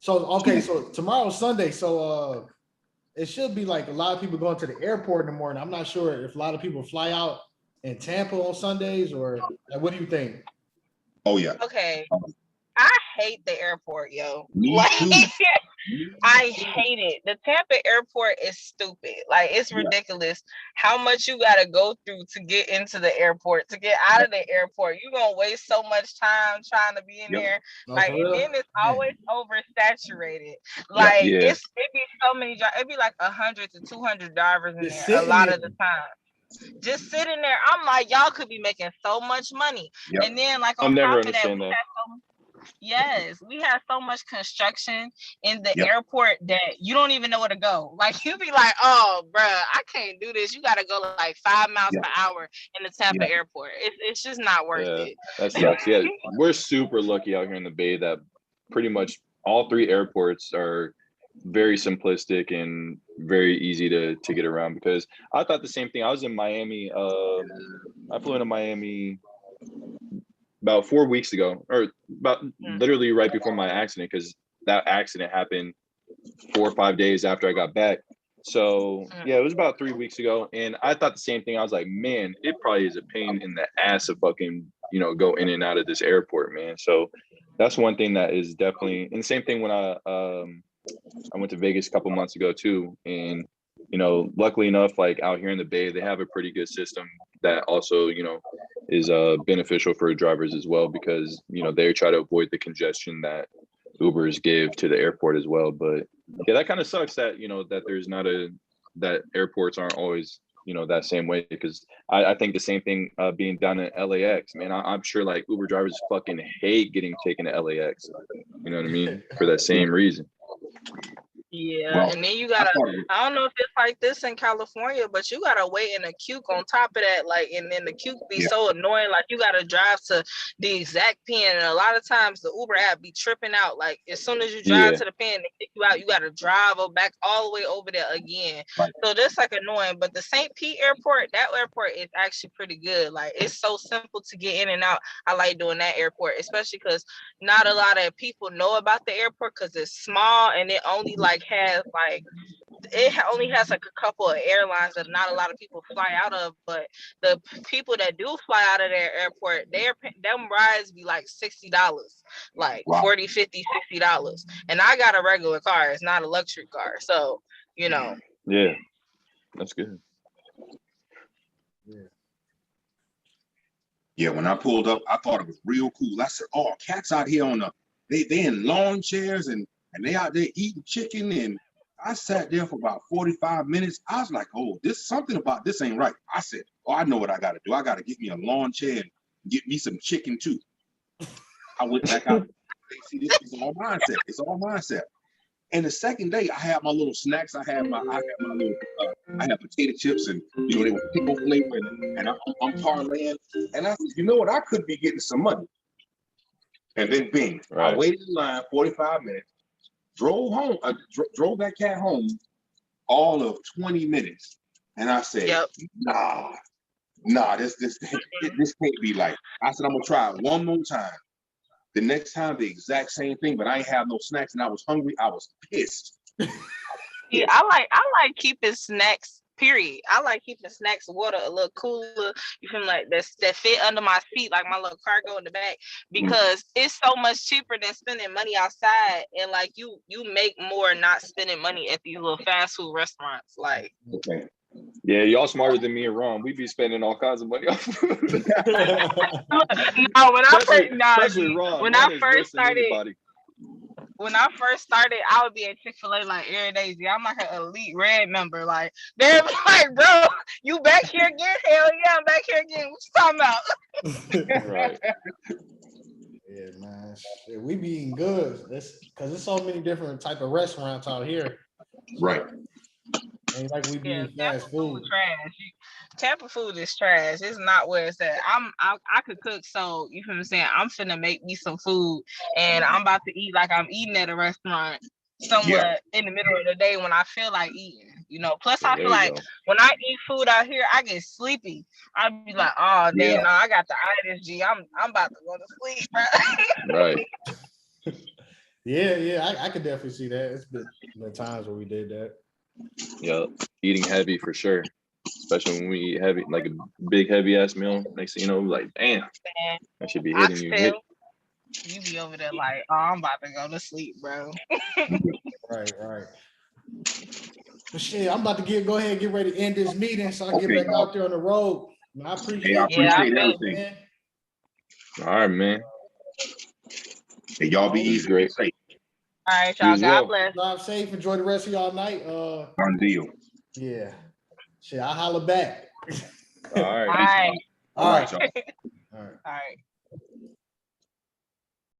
So okay, so tomorrow's Sunday, so it should be like a lot of people going to the airport in the morning. I'm not sure if a lot of people fly out in Tampa on Sundays, or like, what do you think? Oh yeah. Okay. I hate the airport, yo. Me too. I hate it. The Tampa Airport is stupid. Like it's ridiculous how much you gotta go through to get into the airport, to get out of the airport. You're gonna waste so much time trying to be in there. Like, and then it's always oversaturated. Like it be so many it be like 100 to 200 drivers in there a lot of the time. Just sitting there, I'm like, y'all could be making so much money. And then like on top of that, we have so much construction in the airport that you don't even know where to go. Like you be like, oh, bruh, I can't do this. You got to go like 5 miles per hour in the Tampa Airport. It's just not worth it. That sucks. Yeah, we're super lucky out here in the Bay that pretty much all three airports are very simplistic and very easy to get around, because I thought the same thing. I was in Miami. I flew into Miami about 4 weeks ago, or about literally right before my accident, because that accident happened 4 or 5 days after I got back. So yeah, it was about 3 weeks ago, and I thought the same thing. I was like, man, it probably is a pain in the ass to fucking, go in and out of this airport, man. So that's one thing that is definitely, and the same thing when I went to Vegas a couple months ago too, and luckily enough, like out here in the Bay, they have a pretty good system that also is beneficial for drivers as well, because they try to avoid the congestion that Ubers give to the airport as well. But yeah, that kind of sucks that that there's not that airports aren't always that same way, because I think the same thing being down in LAX, man. I'm sure like Uber drivers fucking hate getting taken to LAX. You know what I mean? For that same reason. Yeah, Well, and then you gotta, I don't know if it's like this in California, but you gotta wait in a queue on top of that, like, and then the queue be so annoying, like you gotta drive to the exact pin, and a lot of times the Uber app be tripping out, like as soon as you drive to the pin, they kick you out, you gotta drive back all the way over there again. So that's like annoying. But the St. Pete airport, that airport is actually pretty good. Like it's so simple to get in and out. I like doing that airport, especially because not a lot of people know about the airport because it's small and it only only has like a couple of airlines that not a lot of people fly out of. But the people that do fly out of their airport, them rides be like $60, like $40, $50, $60. And I got a regular car, it's not a luxury car. So Yeah, that's good. Yeah, when I pulled up, I thought it was real cool. I said, "Oh, cats out here on they in lawn chairs and they out there eating chicken." And I sat there for about 45 minutes. I was like, "Oh, something about this ain't right." I said, "Oh, I know what I got to do. I got to get me a lawn chair and get me some chicken too." I went back out. See, this is all mindset. It's all mindset. And the second day, I had my little snacks. I had my little, I had potato chips, and they were pickle flavor, and I'm parlaying. And I said, you know what? I could be getting some money. And then, bing! I waited in line 45 minutes, drove home, drove that cat home, all of 20 minutes, and I said, nah, this can't be like. I said, I'm gonna try it one more time. The next time, the exact same thing, but I ain't have no snacks and I was hungry. I was pissed. Yeah, I like keeping snacks, period. I like keeping snacks, water a little cooler. You feel like that fit under my feet, like my little cargo in the back, because it's so much cheaper than spending money outside. And like you make more not spending money at these little fast food restaurants. Like, yeah, y'all smarter than me and Ron. We be spending all kinds of money off food. When I first started, I would be at Chick-fil-A like every day. I'm like an elite red member. Like they're like, bro, you back here again? Hell yeah, I'm back here again. What you talking about? Right. Yeah, man. Shit, we be eating good. That's because there's so many different type of restaurants out here. Right. Ain't like we be eating fast food. Trash. Tampa food is trash. It's not where it's at. I could cook, so you feel what I'm saying? I'm finna make me some food and I'm about to eat like I'm eating at a restaurant somewhere in the middle of the day when I feel like eating. Plus I feel like when I eat food out here, I get sleepy. I be like, oh damn, no, I got the itis, G. I'm about to go to sleep, bro. Right. Yeah, I could definitely see that. It's been times where we did that. Yeah, eating heavy for sure. Especially when we eat heavy, like a big heavy ass meal. Next thing you know, like, damn, I should be hitting you. You be over there like, oh, I'm about to go to sleep, bro. Right. But shit, I'm about to go ahead and get ready to end this meeting so I can get back out there on the road. I appreciate everything. Man. All right, man. Hey, y'all be easy. Great. All right, y'all. God bless. Drive safe. Enjoy the rest of y'all night. Done deal. Yeah. Shit, I'll holler back. All right. All right, y'all. All right.